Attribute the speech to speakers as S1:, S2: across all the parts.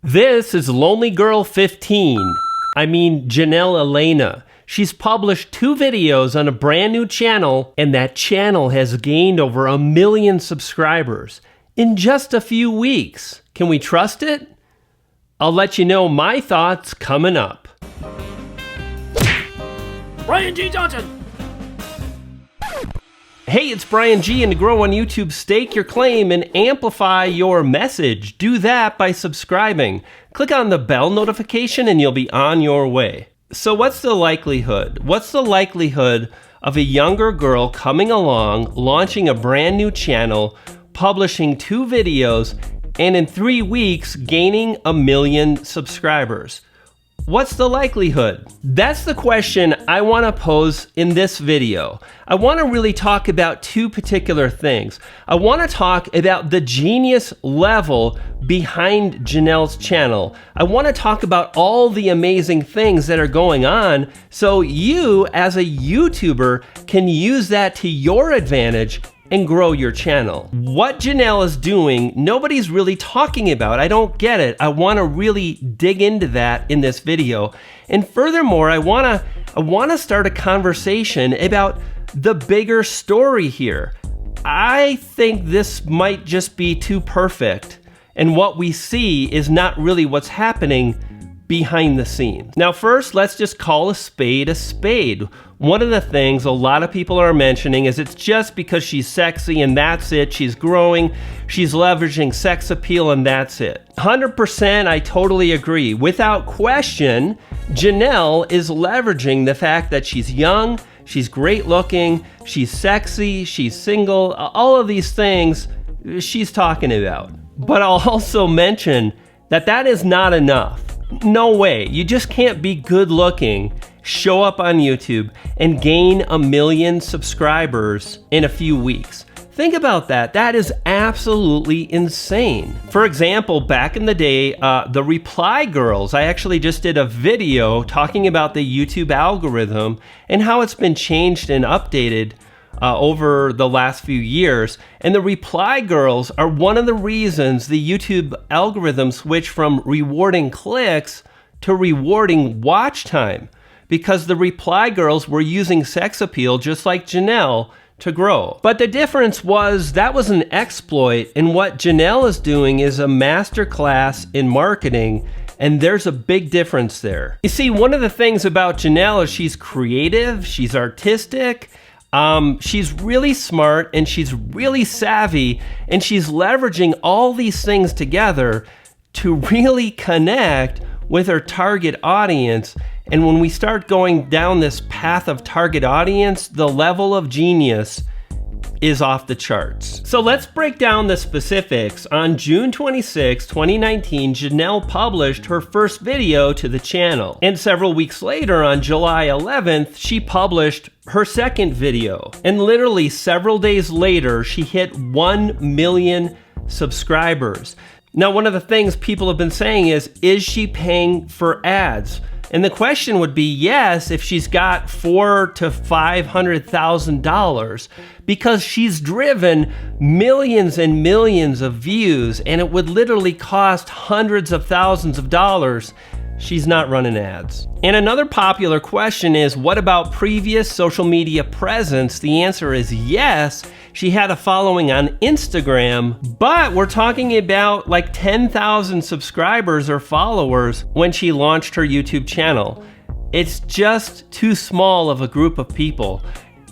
S1: This is Lonely Girl 15. I mean Jennelle Eliana. She's published 2 videos on a brand new channel, and that channel has gained over 1 million subscribers in just a few weeks. Can we trust it? I'll let you know my thoughts coming up.
S2: Brian G. Johnson.
S1: Hey, it's Brian G, and to grow on YouTube, stake your claim and amplify your message. Do that by subscribing. Click on the bell notification and you'll be on your way. So what's the likelihood? What's the likelihood of a younger girl coming along, launching a brand new channel, publishing 2 videos, and in 3 weeks gaining 1 million subscribers? What's the likelihood? That's the question I want to pose in this video. I want to really talk about 2 particular things. I want to talk about the genius level behind Jennelle's channel. I want to talk about all the amazing things that are going on so you as a YouTuber can use that to your advantage and grow your channel. What Jennelle is doing, nobody's really talking about. I don't get it. I want to really dig into that in this video. And furthermore, I want to start a conversation about the bigger story here. I think this might just be too perfect, and what we see is not really what's happening behind the scenes. Now first, let's just call a spade a spade. One of the things a lot of people are mentioning is it's just because she's sexy and that's it. She's growing, she's leveraging sex appeal and that's it. 100% I totally agree. Without question, Jennelle is leveraging the fact that she's young, she's great looking, she's sexy, she's single, all of these things she's talking about. But I'll also mention that that is not enough. No way. You just can't be good looking, show up on YouTube, and gain 1 million subscribers in a few weeks. Think about that. That is absolutely insane. For example, back in the day, the Reply Girls, I actually just did a video talking about the YouTube algorithm and how it's been changed and updated over the last few years. And the Reply Girls are one of the reasons the YouTube algorithm switched from rewarding clicks to rewarding watch time, because the Reply Girls were using sex appeal just like Jennelle to grow. But the difference was that was an exploit, and what Jennelle is doing is a masterclass in marketing, and there's a big difference there. You see, one of the things about Jennelle is she's creative, she's artistic, she's really smart, and she's really savvy, and she's leveraging all these things together to really connect with her target audience. And when we start going down this path of target audience, the level of genius is off the charts. So let's break down the specifics. On June 26, 2019, Jennelle published her first video to the channel. And several weeks later, on July 11th, she published her second video. And literally several days later, she hit 1 million subscribers. Now, one of the things people have been saying is she paying for ads? And the question would be yes, if she's got $400,000 to $500,000, because she's driven millions and millions of views, and it would literally cost hundreds of thousands of dollars. She's not running ads. And another popular question is, what about previous social media presence? The answer is yes. She had a following on Instagram, but we're talking about like 10,000 subscribers or followers when she launched her YouTube channel. It's just too small of a group of people.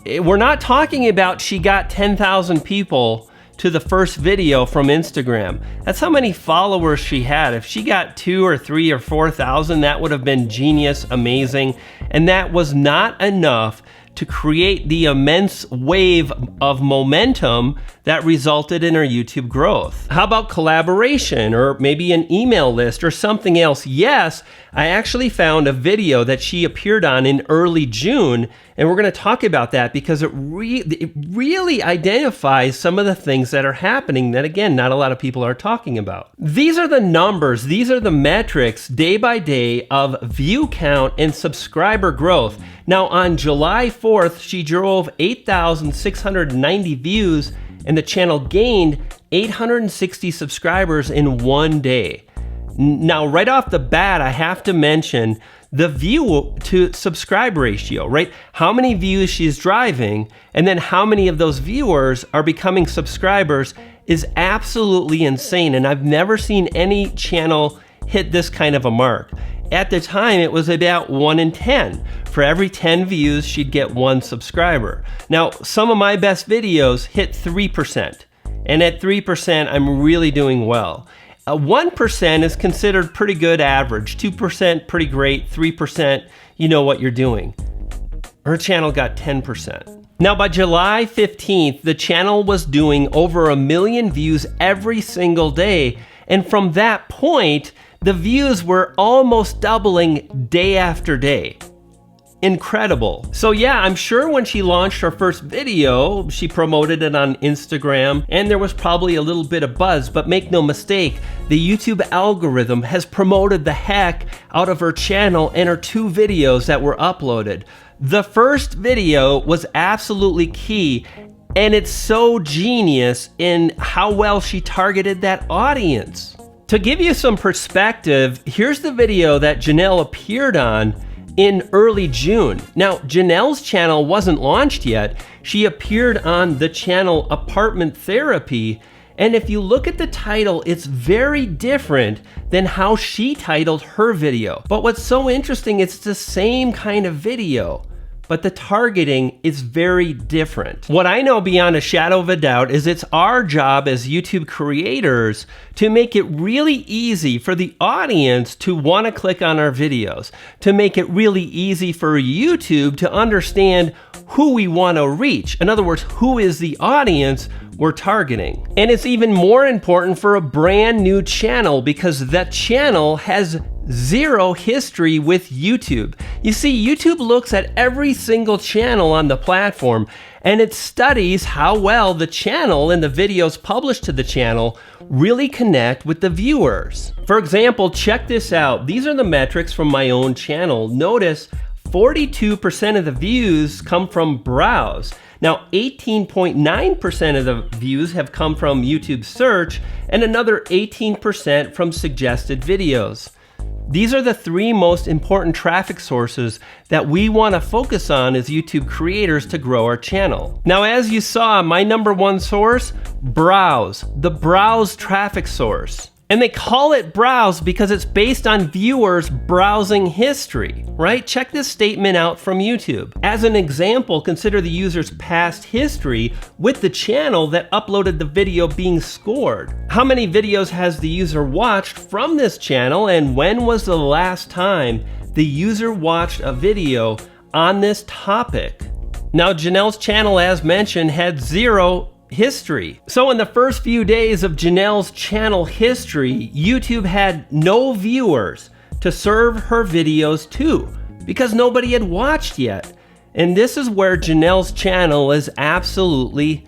S1: We're not talking about she got 10,000 people to the first video from Instagram. That's how many followers she had. If she got 2 or 3 or 4,000, that would have been genius, amazing. And that was not enough to create the immense wave of momentum that resulted in her YouTube growth. How about collaboration, or maybe an email list or something else? Yes, I actually found a video that she appeared on in early June, and we're gonna talk about that because it really identifies some of the things that are happening that, again, not a lot of people are talking about. These are the numbers, these are the metrics day by day of view count and subscriber growth. Now, on July 4th, she drove 8,690 views, and the channel gained 860 subscribers in one day. Now, right off the bat, I have to mention the view to subscribe ratio, right? How many views she's driving, and then how many of those viewers are becoming subscribers is absolutely insane. And I've never seen any channel hit this kind of a mark. At the time, it was about 1 in 10. For every 10 views, she'd get 1 subscriber. Now, some of my best videos hit 3%. And at 3%, I'm really doing well. 1% is considered pretty good average. 2%, pretty great. 3%, you know what you're doing. Her channel got 10%. Now, by July 15th, the channel was doing over 1 million views every single day. And from that point, the views were almost doubling day after day. Incredible. So yeah, I'm sure when she launched her first video, she promoted it on Instagram, and there was probably a little bit of buzz, but make no mistake, the YouTube algorithm has promoted the heck out of her channel and her 2 videos that were uploaded. The first video was absolutely key, and it's so genius in how well she targeted that audience. To give you some perspective, here's the video that Jennelle appeared on in early June. Now, Jennelle's channel wasn't launched yet. She appeared on the channel Apartment Therapy, and if you look at the title, it's very different than how she titled her video. But what's so interesting, it's the same kind of video, but the targeting is very different. What I know beyond a shadow of a doubt is it's our job as YouTube creators to make it really easy for the audience to want to click on our videos, to make it really easy for YouTube to understand who we want to reach. In other words, who is the audience we're targeting. And it's even more important for a brand new channel because that channel has 0 history with YouTube. You see, YouTube looks at every single channel on the platform and it studies how well the channel and the videos published to the channel really connect with the viewers. For example, check this out. These are the metrics from my own channel. Notice 42% of the views come from browse. Now, 18.9% of the views have come from YouTube search and another 18% from suggested videos. These are the 3 most important traffic sources that we want to focus on as YouTube creators to grow our channel. Now, as you saw, my #1 source, browse, the browse traffic source. And they call it browse because it's based on viewers' browsing history, right? Check this statement out from YouTube. As an example, consider the user's past history with the channel that uploaded the video being scored. How many videos has the user watched from this channel, and when was the last time the user watched a video on this topic? Now, Jennelle's channel, as mentioned, had 0 history. So in the first few days of Jennelle's channel history, YouTube had no viewers to serve her videos to because nobody had watched yet. And this is where Jennelle's channel is absolutely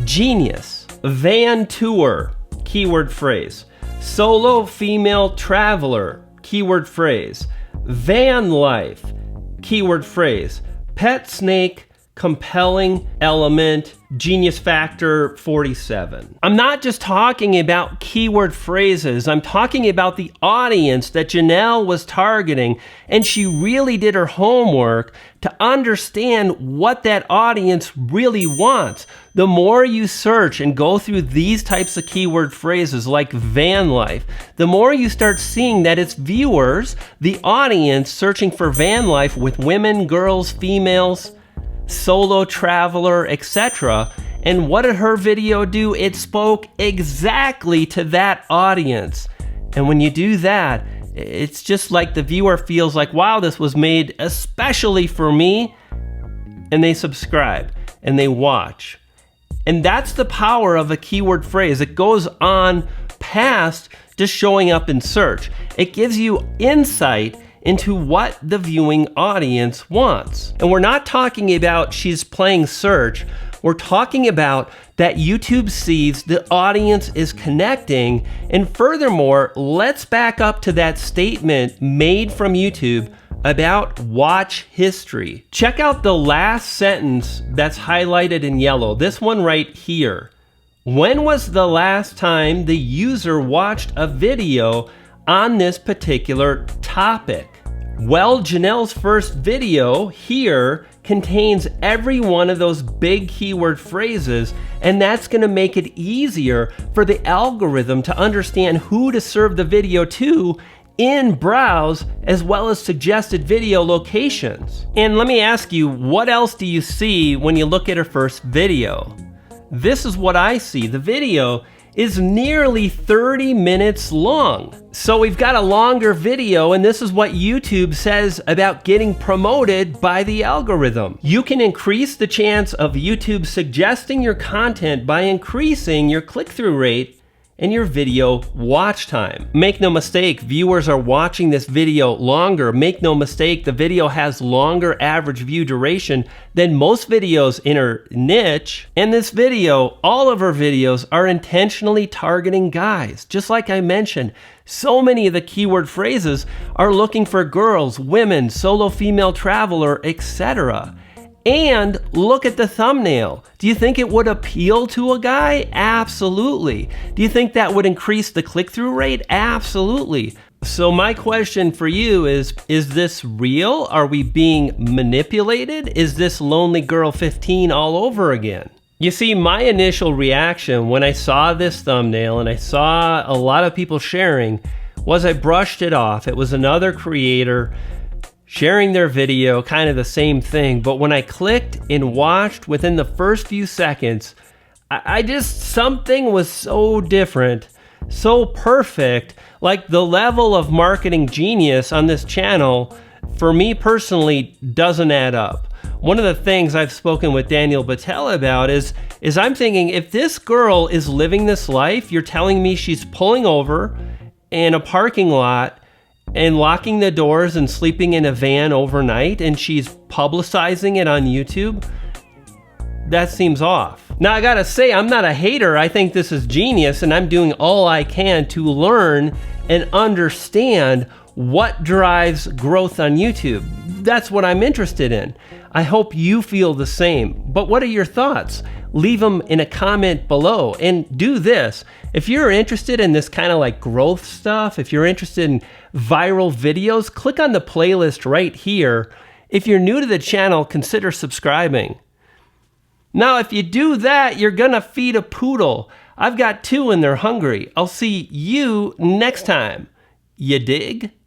S1: genius. Van tour, keyword phrase. Solo female traveler, keyword phrase. Van life, keyword phrase. Pet snake, compelling element, genius factor 47. I'm not just talking about keyword phrases, I'm talking about the audience that Jennelle was targeting, and she really did her homework to understand what that audience really wants. The more you search and go through these types of keyword phrases like van life, the more you start seeing that it's viewers, the audience searching for van life with women, girls, females, solo traveler, etc. And what did her video do? It spoke exactly to that audience. And when you do that, it's just like the viewer feels like, wow, this was made especially for me. And they subscribe and they watch. And that's the power of a keyword phrase. It goes on past just showing up in search. It gives you insight into what the viewing audience wants. And we're not talking about she's playing search. We're talking about that YouTube sees the audience is connecting. And furthermore, let's back up to that statement made from YouTube about watch history. Check out the last sentence that's highlighted in yellow, this one right here. When was the last time the user watched a video on this particular topic? Well, Jennelle's first video here contains every one of those big keyword phrases, and that's going to make it easier for the algorithm to understand who to serve the video to in browse, as well as suggested video locations. And let me ask you, what else do you see when you look at her first video? This is what I see. The video is nearly 30 minutes long. So we've got a longer video, and this is what YouTube says about getting promoted by the algorithm. You can increase the chance of YouTube suggesting your content by increasing your click-through rate and your video watch time. Make no mistake, viewers are watching this video longer. Make no mistake, the video has longer average view duration than most videos in her niche. And this video, all of her videos are intentionally targeting guys. Just like I mentioned, so many of the keyword phrases are looking for girls, women, solo female traveler, etc. And look at the thumbnail. Do you think it would appeal to a guy? Absolutely. Do you think that would increase the click-through rate? Absolutely. So my question for you is this real? Are we being manipulated? Is this Lonely Girl 15 all over again? You see, my initial reaction when I saw this thumbnail and I saw a lot of people sharing was I brushed it off. It was another creator sharing their video, kind of the same thing. But when I clicked and watched within the first few seconds, I just, something was so different, so perfect. Like the level of marketing genius on this channel, for me personally, doesn't add up. One of the things I've spoken with Daniel Battelle about is I'm thinking, if this girl is living this life, you're telling me she's pulling over in a parking lot and locking the doors and sleeping in a van overnight, and she's publicizing it on YouTube? That seems off. Now, I gotta say, I'm not a hater. I think this is genius, and I'm doing all I can to learn and understand what drives growth on YouTube. That's what I'm interested in. I hope you feel the same. But what are your thoughts? Leave them in a comment below. And do this. If you're interested in this kind of like growth stuff, if you're interested in viral videos, click on the playlist right here. If you're new to the channel, consider subscribing. Now, if you do that, you're gonna feed a poodle. I've got two and they're hungry. I'll see you next time. You dig?